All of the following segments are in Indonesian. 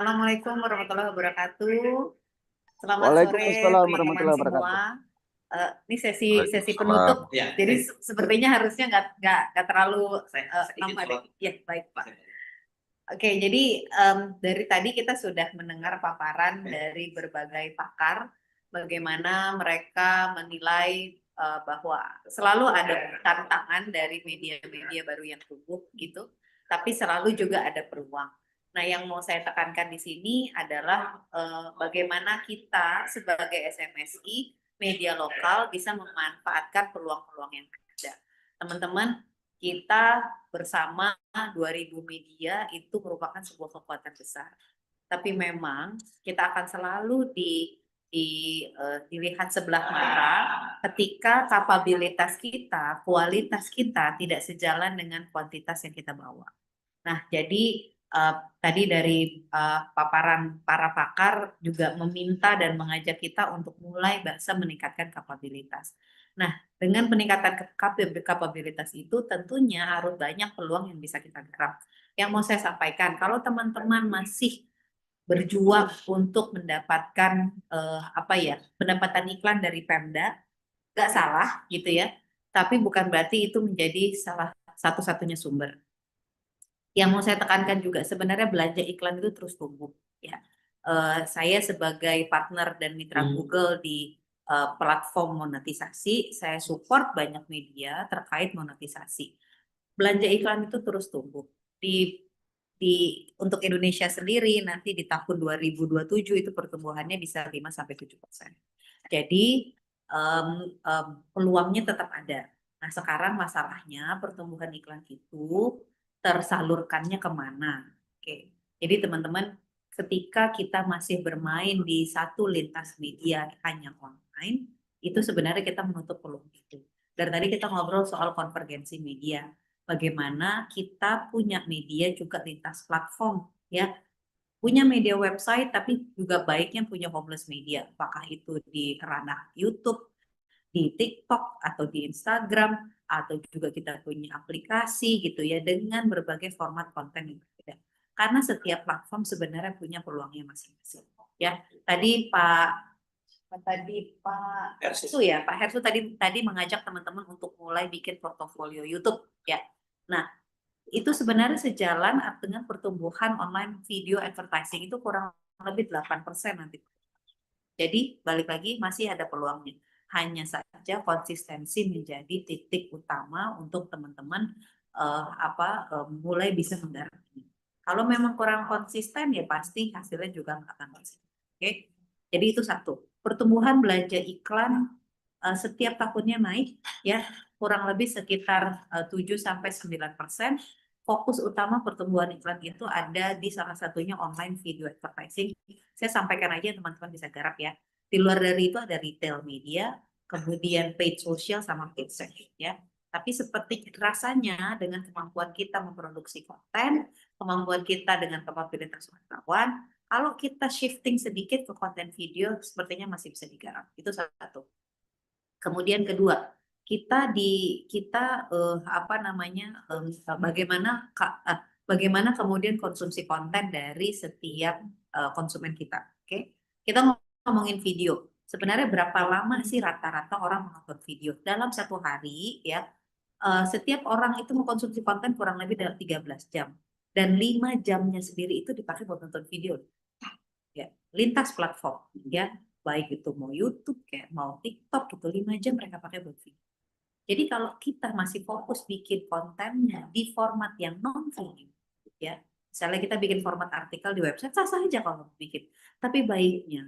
Assalamualaikum warahmatullahi wabarakatuh. Selamat sore Waalaikumsalam teman-teman warahmatullahi wabarakatuh. semua. Ini sesi Waalaikumsalam. penutup, ya. Jadi sepertinya harusnya nggak terlalu lama deh. Ya, baik Pak. Oke, jadi dari tadi kita sudah mendengar paparan dari berbagai pakar, bagaimana mereka menilai bahwa selalu ada tantangan dari media-media baru yang tumbuh gitu, tapi selalu juga ada peluang. Nah, yang mau saya tekankan di sini adalah bagaimana kita sebagai SMSI media lokal bisa memanfaatkan peluang-peluang yang ada. Teman-teman, kita bersama 2000 media itu merupakan sebuah kekuatan besar. Tapi memang kita akan selalu dilihat sebelah mata ketika kapabilitas kita, kualitas kita tidak sejalan dengan kuantitas yang kita bawa. Nah, jadi tadi dari paparan para pakar juga meminta dan mengajak kita untuk mulai bisa meningkatkan kapabilitas. Nah, dengan peningkatan kapabilitas itu tentunya harus banyak peluang yang bisa kita garap. Yang mau saya sampaikan, kalau teman-teman masih berjuang untuk mendapatkan apa ya, pendapatan iklan dari Pemda, nggak salah gitu ya, tapi bukan berarti itu menjadi salah satu-satunya sumber. Yang mau saya tekankan juga sebenarnya belanja iklan itu terus tumbuh ya. Saya sebagai partner dan mitra Google di platform monetisasi, saya support banyak media terkait monetisasi. Belanja iklan itu terus tumbuh. Untuk Indonesia sendiri nanti di tahun 2027 itu pertumbuhannya bisa 5-7%. Jadi peluangnya tetap ada. Nah, sekarang masalahnya pertumbuhan iklan itu tersalurkannya kemana? Oke, jadi teman-teman, ketika kita masih bermain di satu lintas media hanya online, itu sebenarnya kita menutup peluang itu. Dari tadi kita ngobrol soal konvergensi media, bagaimana kita punya media juga lintas platform, ya, punya media website tapi juga baiknya punya homeless media, apakah itu di ranah YouTube, di TikTok atau di Instagram, atau juga kita punya aplikasi gitu ya dengan berbagai format konten yang berbeda. Karena setiap platform sebenarnya punya peluangnya masing-masing. Ya, Pak Hersu ya, Pak Hersu tadi mengajak teman-teman untuk mulai bikin portofolio YouTube ya. Nah, itu sebenarnya sejalan dengan pertumbuhan online video advertising itu kurang lebih 8% nanti. Jadi balik lagi masih ada peluangnya. Hanya saja konsistensi menjadi titik utama untuk teman-teman mulai bisa menggarapnya. Kalau memang kurang konsisten ya pasti hasilnya juga nggak akan konsisten. Oke, jadi itu satu. Pertumbuhan belanja iklan setiap tahunnya naik ya kurang lebih sekitar 7-9%. Fokus utama pertumbuhan iklan itu ada di salah satunya online video advertising. Saya sampaikan aja teman-teman bisa garap ya. Di luar dari itu ada retail media, kemudian paid social sama paid search ya. Tapi seperti rasanya dengan kemampuan kita memproduksi konten, kemampuan kita dengan kapabilitas wartawan, kalau kita shifting sedikit ke konten video, sepertinya masih bisa digarap. Itu satu. Kemudian kedua, bagaimana kemudian konsumsi konten dari setiap konsumen kita. Oke, kita ngomongin video. Sebenarnya berapa lama sih rata-rata orang menonton video dalam satu hari ya? Setiap orang itu mengkonsumsi konten kurang lebih dalam 13 jam dan 5 jamnya sendiri itu dipakai buat nonton video ya, lintas platform ya, baik itu mau YouTube kayak mau TikTok gitu, 5 jam mereka pakai buat video. Jadi kalau kita masih fokus bikin kontennya di format yang non video ya, misalnya kita bikin format artikel di website, sah-sah aja kalau bikin, tapi baiknya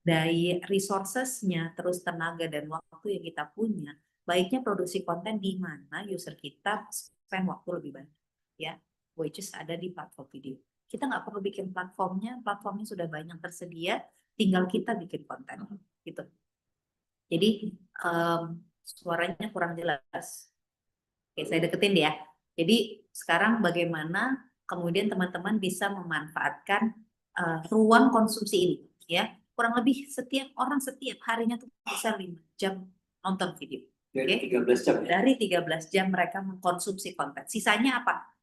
dari resourcesnya terus tenaga dan waktu yang kita punya, baiknya produksi konten di mana user kita spend waktu lebih banyak ya, which is ada di platform video. Kita nggak perlu bikin platformnya sudah banyak tersedia, tinggal kita bikin konten gitu. Jadi suaranya kurang jelas. Oke, saya deketin ya. Jadi sekarang bagaimana kemudian teman-teman bisa memanfaatkan ruang konsumsi ini ya. Kurang lebih setiap orang setiap harinya tuh bisa 5 jam nonton video. Dari 13 jam ya? Dari 13 jam mereka mengkonsumsi konten. Sisanya apa?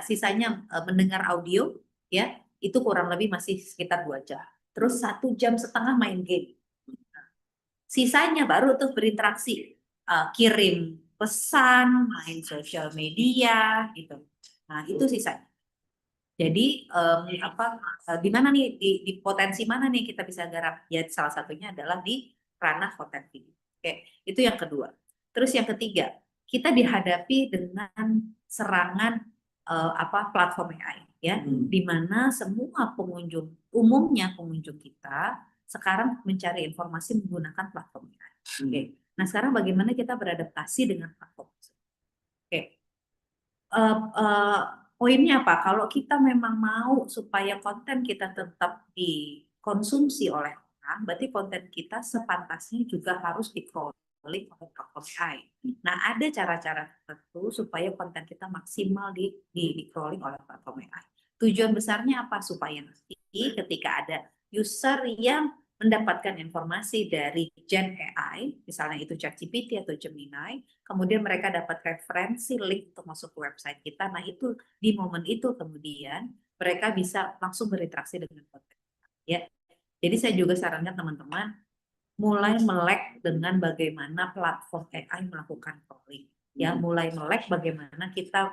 Sisanya mendengar audio ya, itu kurang lebih masih sekitar 2 jam. Terus 1,5 jam main game. Sisanya baru tuh berinteraksi, kirim pesan, main sosial media gitu. Nah, itu sisanya. Jadi di mana nih di potensi mana nih kita bisa garap? Ya salah satunya adalah di ranah konten video. Oke, itu yang kedua. Terus yang ketiga, kita dihadapi dengan serangan platform AI ya, di mana semua pengunjung, umumnya pengunjung kita sekarang mencari informasi menggunakan platform AI. Oke. Nah, sekarang bagaimana kita beradaptasi dengan platform tersebut? Oke. Poinnya apa? Kalau kita memang mau supaya konten kita tetap dikonsumsi oleh orang, berarti konten kita sepantasnya juga harus di-crawling oleh platform AI. Nah, ada cara-cara tertentu supaya konten kita maksimal di-crawling oleh platform AI. Tujuan besarnya apa? Supaya nanti ketika ada user yang mendapatkan informasi dari Gen AI, misalnya itu ChatGPT atau Gemini, kemudian mereka dapat referensi link untuk masuk ke website kita. Nah, itu di momen itu kemudian mereka bisa langsung berinteraksi dengan konten. Ya. Jadi saya juga sarankan teman-teman mulai melek dengan bagaimana platform AI melakukan crawling. Ya, mulai melek bagaimana kita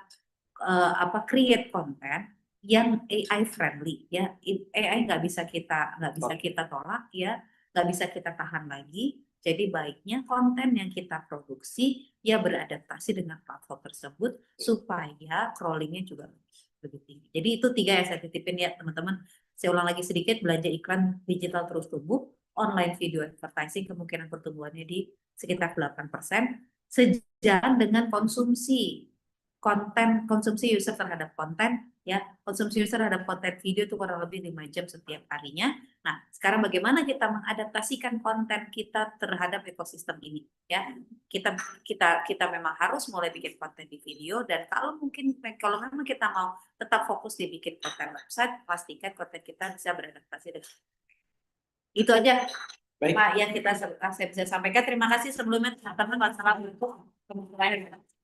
create konten yang AI friendly ya. AI nggak bisa kita tolak ya, nggak bisa kita tahan lagi. Jadi baiknya konten yang kita produksi ya beradaptasi dengan platform tersebut supaya crawlingnya juga lebih tinggi. Jadi itu 3 yang saya titipin ya teman-teman. Saya ulang lagi sedikit, belanja iklan digital terus tumbuh, online video advertising kemungkinan pertumbuhannya di sekitar 8%, sejalan dengan konsumsi user terhadap konten ya, konsumsi user terhadap konten video itu kurang lebih 5 jam setiap harinya. Nah, sekarang bagaimana kita mengadaptasikan konten kita terhadap ekosistem ini ya? Kita memang harus mulai bikin konten di video, dan kalau memang kita mau tetap fokus di bikin konten website, pastikan konten kita bisa beradaptasi dengan itu aja. Baik. Pak yang saya bisa sampaikan. Terima kasih sebelumnya teman-teman. Wassalamualaikum warahmatullahi wabarakatuh.